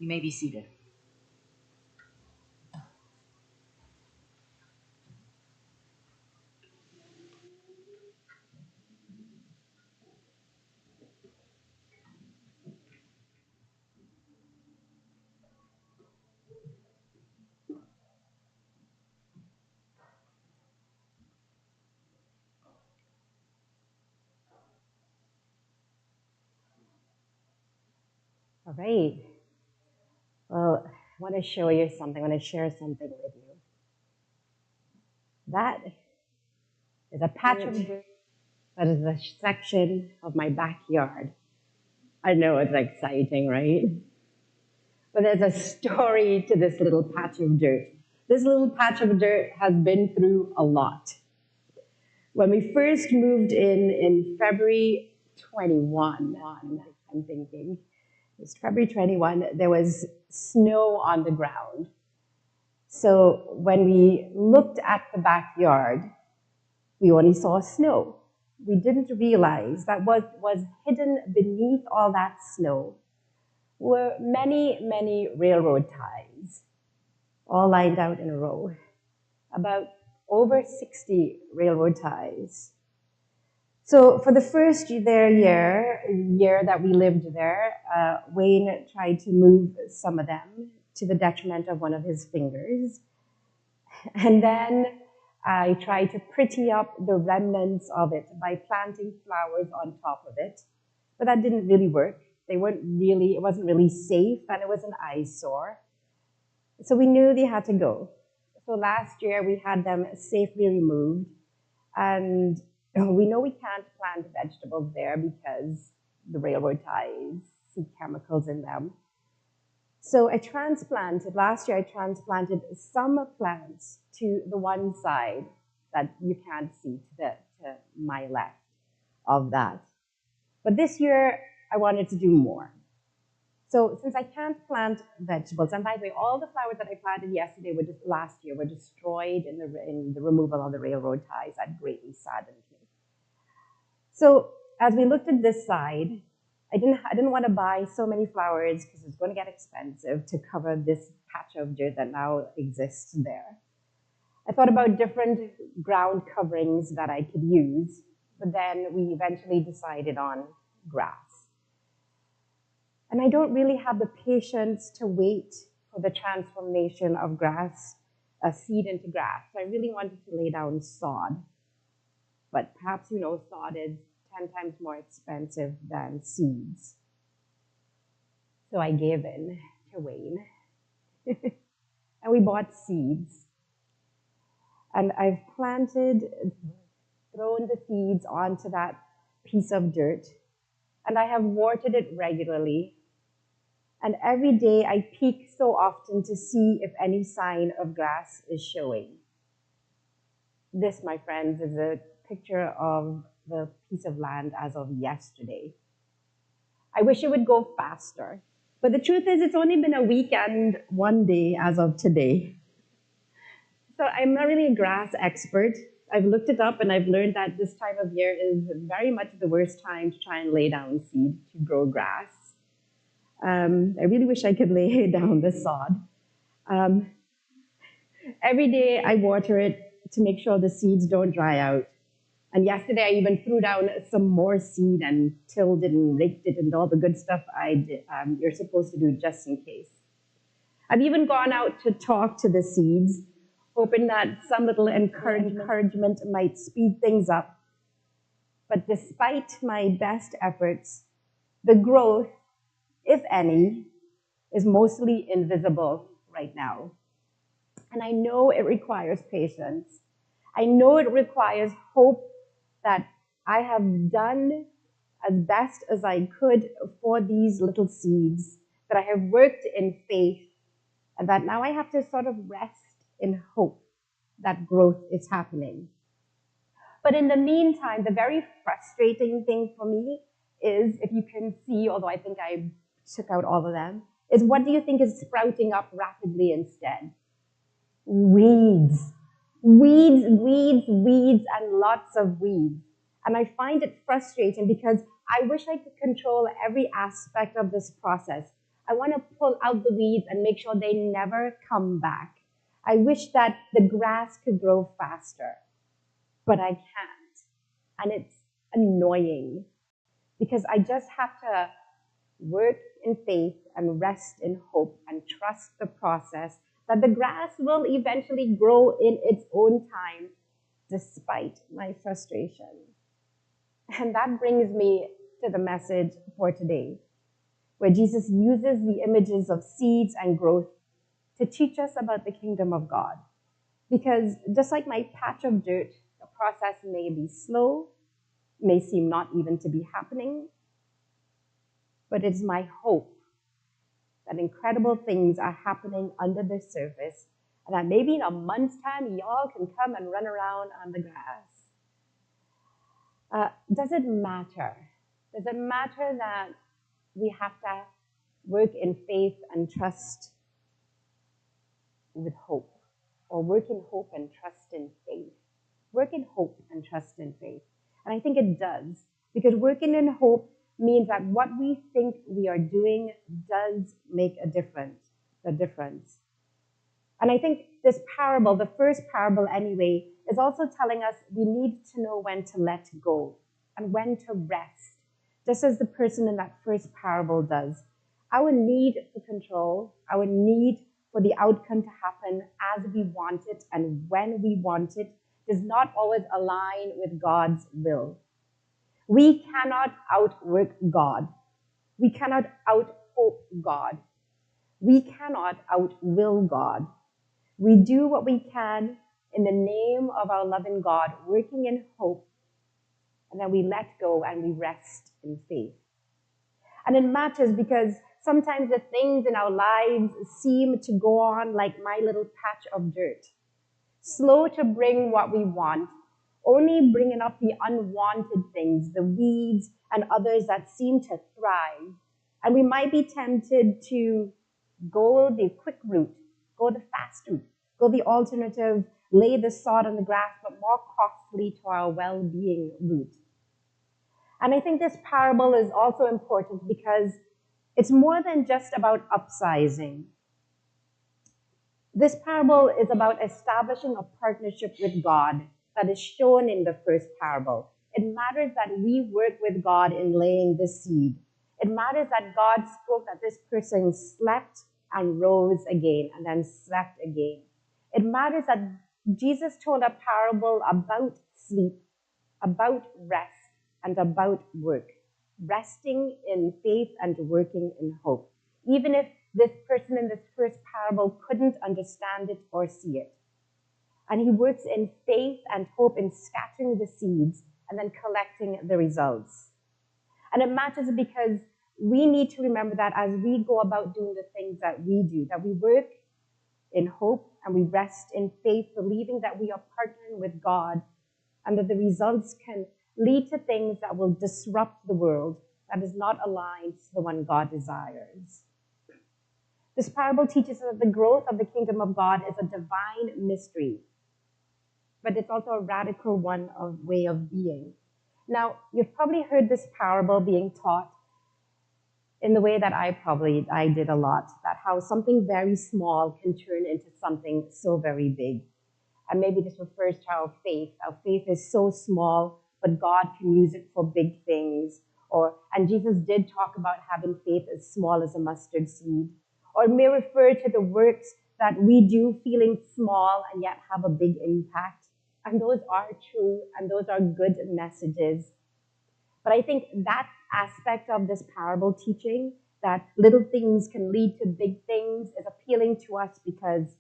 You may be seated. All right. Well, I want to show you something. I want to share something with you. That is a patch of dirt. That is a section of my backyard. I know it's exciting, right? But there's a story to this little patch of dirt. This little patch of dirt has been through a lot. When we first moved in February 21, I'm thinking, it was February 21, there was snow on the ground. So when we looked at the backyard, we only saw snow. We didn't realize that what was hidden beneath all that snow were many, many railroad ties, all lined out in a row. About over 60 railroad ties. So for the first year that we lived there, Wayne tried to move some of them to the detriment of one of his fingers. And then I tried to pretty up the remnants of it by planting flowers on top of it. But that didn't really work. It wasn't really safe, and it was an eyesore. So we knew they had to go. So last year we had them safely removed, and we know we can't plant vegetables there because the railroad ties see chemicals in them. So last year I transplanted some plants to the one side that you can't see to my left of that. But this year I wanted to do more. So since I can't plant vegetables, and by the way, all the flowers that I planted last year were destroyed in the removal of the railroad ties. That greatly saddened me. So as we looked at this side, I didn't want to buy so many flowers because it's going to get expensive to cover this patch of dirt that now exists there. I thought about different ground coverings that I could use, but then we eventually decided on grass. And I don't really have the patience to wait for the transformation of grass, a seed into grass. So I really wanted to lay down sod. But perhaps you know sod is 10 times more expensive than seeds. So I gave in to Wayne. And we bought seeds. And I've thrown the seeds onto that piece of dirt. And I have watered it regularly. And every day I peek so often to see if any sign of grass is showing. This, my friends, is a picture of the piece of land as of yesterday. I wish it would go faster. But the truth is, it's only been a week and one day as of today. So I'm not really a grass expert. I've looked it up and I've learned that this time of year is very much the worst time to try and lay down seed to grow grass. I really wish I could lay down the sod. Every day I water it to make sure the seeds don't dry out. And yesterday I even threw down some more seed and tilled it and raked it and all the good stuff you're supposed to do just in case. I've even gone out to talk to the seeds, hoping that some little encouragement might speed things up. But despite my best efforts, the growth, if any, is mostly invisible right now. And I know it requires patience. I know it requires hope that I have done as best as I could for these little seeds, that I have worked in faith, and that now I have to sort of rest in hope that growth is happening. But in the meantime, the very frustrating thing for me is, if you can see, although I think I took out all of them, is what do you think is sprouting up rapidly instead? Weeds. Weeds, weeds, weeds, and lots of weeds. And I find it frustrating because I wish I could control every aspect of this process. I want to pull out the weeds and make sure they never come back. I wish that the grass could grow faster, but I can't. And it's annoying because I just have to work in faith and rest in hope and trust the process that the grass will eventually grow in its own time despite my frustration. And that brings me to the message for today, where Jesus uses the images of seeds and growth to teach us about the kingdom of God. Because just like my patch of dirt, the process may be slow, may seem not even to be happening, but it's my hope that incredible things are happening under the surface, and that maybe in a month's time, y'all can come and run around on the grass. Does it matter? Does it matter that we have to work in faith and trust with hope? Or work in hope and trust in faith? Work in hope and trust in faith. And I think it does, because working in hope means that what we think we are doing does make a difference. And I think this parable, the first parable anyway, is also telling us we need to know when to let go and when to rest, just as the person in that first parable does. Our need for control, our need for the outcome to happen as we want it and when we want it, does not always align with God's will. We cannot outwork God. We cannot outhope God. We cannot outwill God. We do what we can in the name of our loving God, working in hope, and then we let go and we rest in faith. And it matters because sometimes the things in our lives seem to go on like my little patch of dirt, slow to bring what we want, only bringing up the unwanted things, the weeds and others that seem to thrive. And we might be tempted to go the quick route, go the fast route, go the alternative, lay the sod on the grass, but more costly to our well-being route. And I think this parable is also important because it's more than just about upsizing. This parable is about establishing a partnership with God that is shown in the first parable. It matters that we work with God in laying the seed. It matters that God spoke that this person slept and rose again and then slept again. It matters that Jesus told a parable about sleep, about rest, and about work, resting in faith and working in hope, even if this person in this first parable couldn't understand it or see it. And he works in faith and hope in scattering the seeds and then collecting the results. And it matters because we need to remember that as we go about doing the things that we do, that we work in hope and we rest in faith, believing that we are partnering with God and that the results can lead to things that will disrupt the world that is not aligned to the one God desires. This parable teaches us that the growth of the kingdom of God is a divine mystery, but it's also a radical way of being. Now, you've probably heard this parable being taught in the way that I did a lot, that how something very small can turn into something so very big. And maybe this refers to our faith. Our faith is so small, but God can use it for big things. And Jesus did talk about having faith as small as a mustard seed. Or it may refer to the works that we do feeling small and yet have a big impact. And those are true, and those are good messages. But I think that aspect of this parable teaching, that little things can lead to big things, is appealing to us because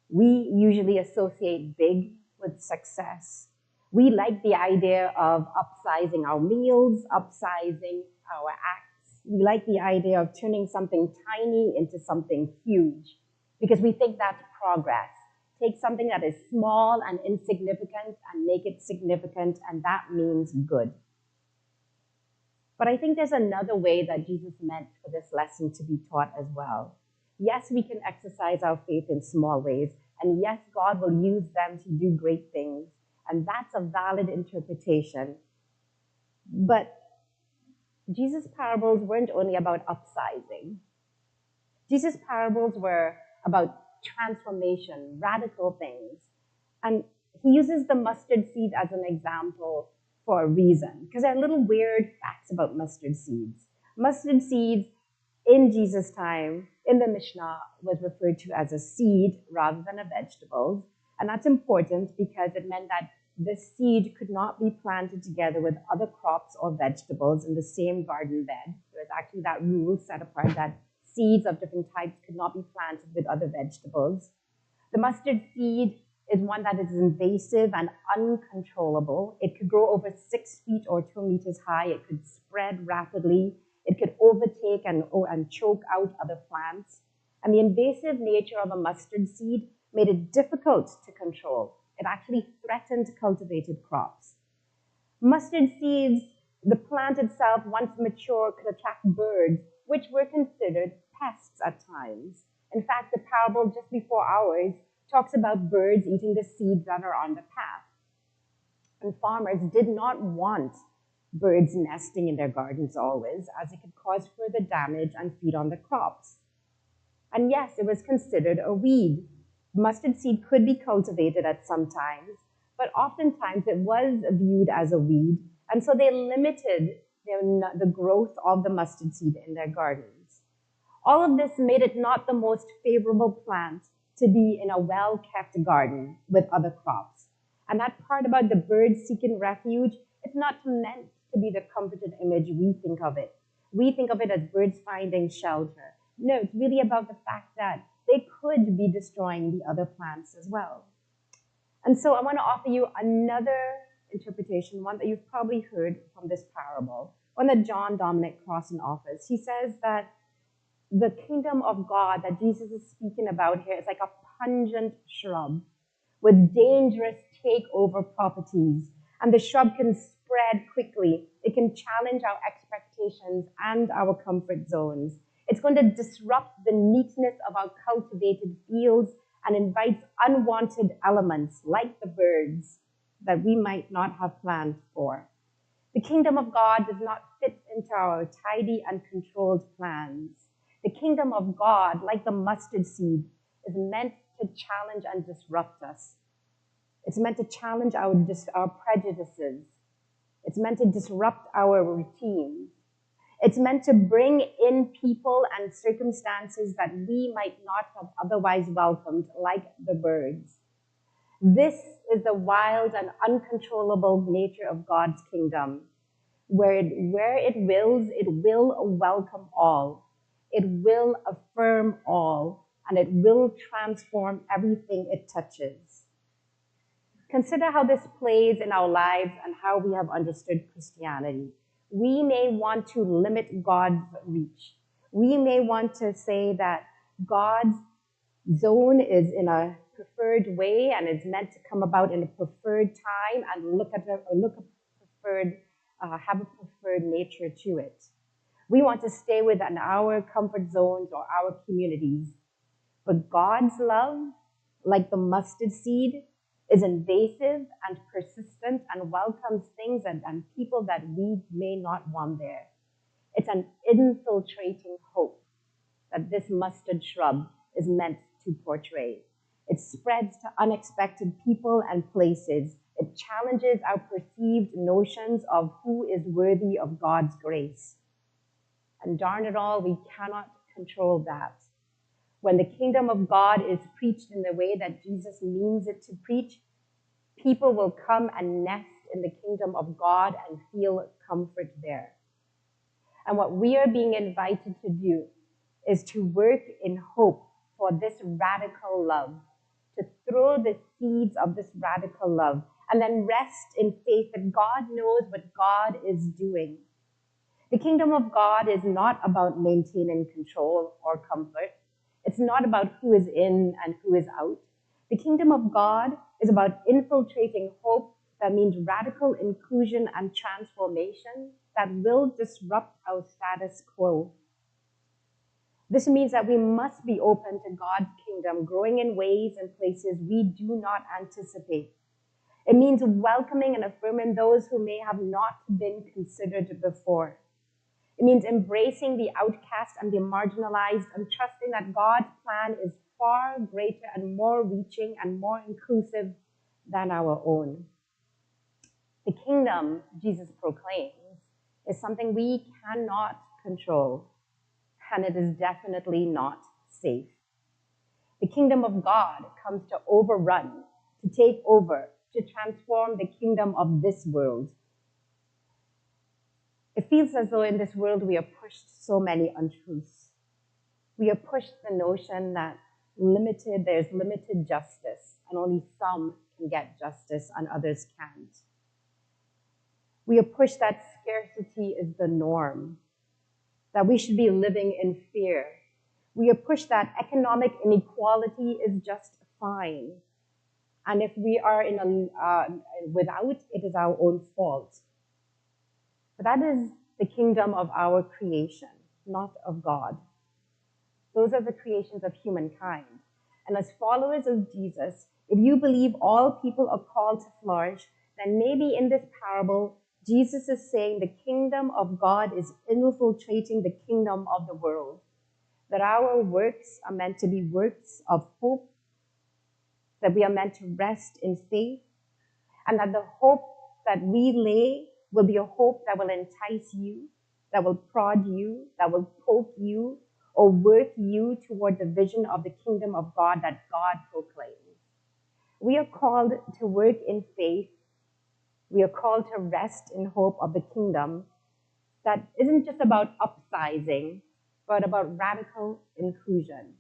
we usually associate big with success. We like the idea of upsizing our meals, upsizing our acts. We like the idea of turning something tiny into something huge because we think that's progress. Take something that is small and insignificant and make it significant, and that means good. But I think there's another way that Jesus meant for this lesson to be taught as well. Yes, we can exercise our faith in small ways, and yes, God will use them to do great things, and that's a valid interpretation. But Jesus' parables weren't only about upsizing. Jesus' parables were about transformation, radical things. And he uses the mustard seed as an example for a reason, because there are little weird facts about mustard seeds. Mustard seeds in Jesus' time, in the Mishnah, was referred to as a seed rather than a vegetable. And that's important because it meant that the seed could not be planted together with other crops or vegetables in the same garden bed. There was actually that rule set apart that seeds of different types could not be planted with other vegetables. The mustard seed is one that is invasive and uncontrollable. It could grow over 6 feet or 2 meters high. It could spread rapidly. It could overtake and choke out other plants. And the invasive nature of a mustard seed made it difficult to control. It actually threatened cultivated crops. Mustard seeds, the plant itself, once mature, could attract birds, which were considered pests at times. In fact, the parable just before ours talks about birds eating the seeds that are on the path. And farmers did not want birds nesting in their gardens always, as it could cause further damage and feed on the crops. And yes, it was considered a weed. Mustard seed could be cultivated at some times, but oftentimes it was viewed as a weed, and so they limited the growth of the mustard seed in their gardens. All of this made it not the most favorable plant to be in a well-kept garden with other crops. And that part about the birds seeking refuge, it's not meant to be the comforted image we think of it. We think of it as birds finding shelter. No, it's really about the fact that they could be destroying the other plants as well. And so I want to offer you another interpretation, one that you've probably heard from this parable, one that John Dominic Crossan offers. He says that the kingdom of God that Jesus is speaking about here is like a pungent shrub with dangerous takeover properties. And the shrub can spread quickly. It can challenge our expectations and our comfort zones. It's going to disrupt the neatness of our cultivated fields and invites unwanted elements like the birds that we might not have planned for. The kingdom of God does not fit into our tidy and controlled plans. The kingdom of God, like the mustard seed, is meant to challenge and disrupt us. It's meant to challenge our prejudices. It's meant to disrupt our routines. It's meant to bring in people and circumstances that we might not have otherwise welcomed, like the birds. This is the wild and uncontrollable nature of God's kingdom, where it wills, it will welcome all. It will affirm all, and it will transform everything it touches. Consider how this plays in our lives and how we have understood Christianity. We may want to limit God's reach. We may want to say that God's zone is in a preferred way and is meant to come about in a preferred time and have a preferred nature to it. We want to stay within our comfort zones or our communities. But God's love, like the mustard seed, is invasive and persistent and welcomes things and people that we may not want there. It's an infiltrating hope that this mustard shrub is meant to portray. It spreads to unexpected people and places. It challenges our perceived notions of who is worthy of God's grace. And darn it all, we cannot control that. When the kingdom of God is preached in the way that Jesus means it to preach, people will come and nest in the kingdom of God and feel comfort there. And what we are being invited to do is to work in hope for this radical love, to throw the seeds of this radical love, and then rest in faith that God knows what God is doing. The kingdom of God is not about maintaining control or comfort. It's not about who is in and who is out. The kingdom of God is about infiltrating hope. That means radical inclusion and transformation that will disrupt our status quo. This means that we must be open to God's kingdom, growing in ways and places we do not anticipate. It means welcoming and affirming those who may have not been considered before. It means embracing the outcast and the marginalized and trusting that God's plan is far greater and more reaching and more inclusive than our own. The kingdom Jesus proclaims is something we cannot control, and it is definitely not safe. The kingdom of God comes to overrun, to take over, to transform the kingdom of this world. It feels as though in this world we are pushed so many untruths. We are pushed the notion that there's limited justice, and only some can get justice and others can't. We are pushed that scarcity is the norm, that we should be living in fear. We are pushed that economic inequality is just fine. And if we are without, it is our own fault. But that is the kingdom of our creation, not of God. Those are the creations of humankind. And as followers of Jesus, if you believe all people are called to flourish, then maybe in this parable, Jesus is saying the kingdom of God is infiltrating the kingdom of the world. That our works are meant to be works of hope, that we are meant to rest in faith, and that the hope that we lay will be a hope that will entice you, that will prod you, that will poke you, or work you toward the vision of the kingdom of God that God proclaims. We are called to work in faith. We are called to rest in hope of the kingdom that isn't just about upsizing, but about radical inclusion.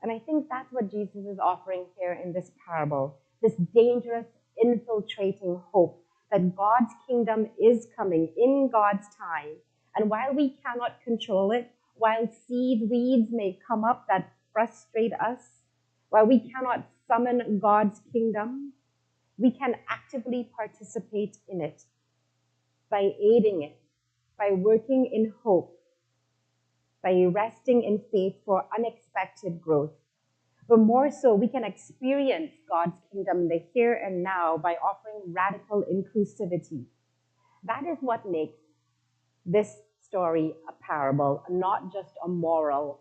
And I think that's what Jesus is offering here in this parable, this dangerous, infiltrating hope that God's kingdom is coming in God's time. And while we cannot control it, while seed weeds may come up that frustrate us, while we cannot summon God's kingdom, we can actively participate in it by aiding it, by working in hope, by resting in faith for unexpected growth. But more so, we can experience God's kingdom in the here and now by offering radical inclusivity. That is what makes this story a parable, not just a moral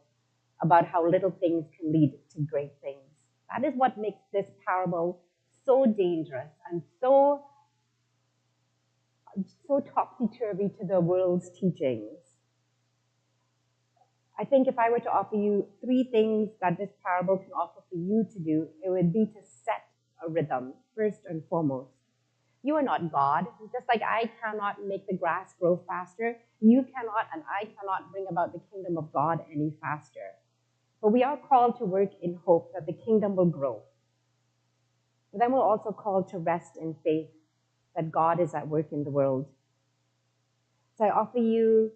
about how little things can lead to great things. That is what makes this parable so dangerous and so topsy-turvy to the world's teachings. I think if I were to offer you 3 things that this parable can offer for you to do, it would be to set a rhythm, first and foremost. You are not God. Just like I cannot make the grass grow faster, you cannot and I cannot bring about the kingdom of God any faster. But we are called to work in hope that the kingdom will grow. But then we're also called to rest in faith that God is at work in the world. So I offer you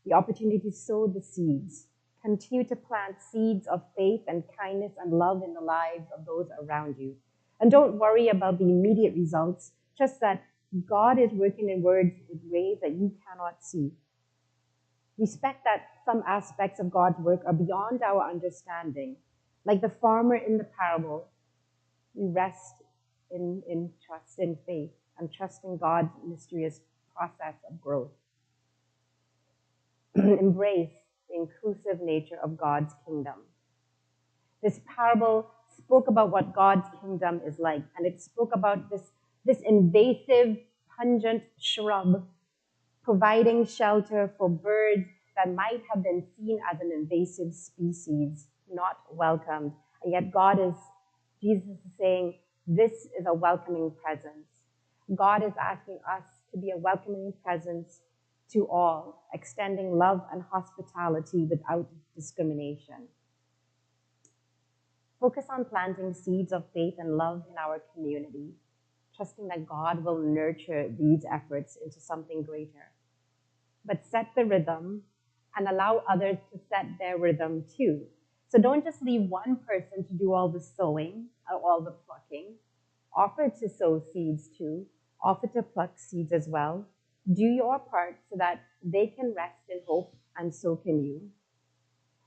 the opportunity to sow the seeds. Continue to plant seeds of faith and kindness and love in the lives of those around you. And don't worry about the immediate results, just that God is working in ways that you cannot see. Respect that some aspects of God's work are beyond our understanding. Like the farmer in the parable, we rest in trust, in faith, and trust in God's mysterious process of growth. Embrace the inclusive nature of God's kingdom. This parable spoke about what God's kingdom is like, and it spoke about this invasive, pungent shrub providing shelter for birds that might have been seen as an invasive species, not welcomed. And yet Jesus is saying, this is a welcoming presence. God is asking us to be a welcoming presence to all, extending love and hospitality without discrimination. Focus on planting seeds of faith and love in our community, trusting that God will nurture these efforts into something greater. But set the rhythm and allow others to set their rhythm too. So don't just leave one person to do all the sowing or all the plucking. Offer to sow seeds too. Offer to pluck seeds as well. Do your part so that they can rest in hope, and so can you.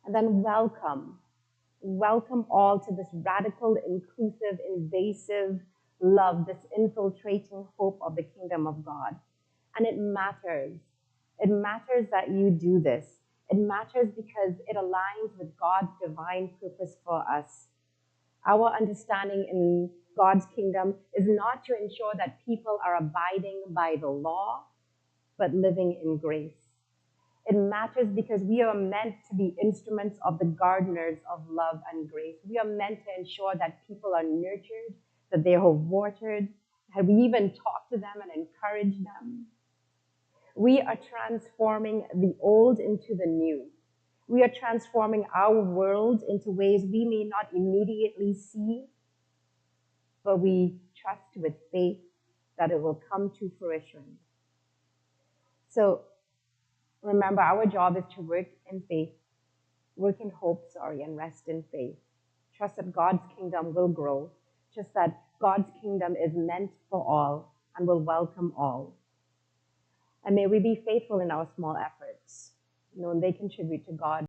And then welcome all to this radical, inclusive, invasive love, this infiltrating hope of the kingdom of God. And it matters It matters that you do this. It matters because it aligns with God's divine purpose for us. Our understanding in God's kingdom is not to ensure that people are abiding by the law, but living in grace. It matters because we are meant to be instruments of the gardeners of love and grace. We are meant to ensure that people are nurtured, that they are watered, that we even talk to them and encourage them. We are transforming the old into the new. We are transforming our world into ways we may not immediately see, but we trust with faith that it will come to fruition. So remember, our job is to work in faith, work in hope, and rest in faith. Trust that God's kingdom will grow. Trust that God's kingdom is meant for all and will welcome all. And may we be faithful in our small efforts, knowing they contribute to God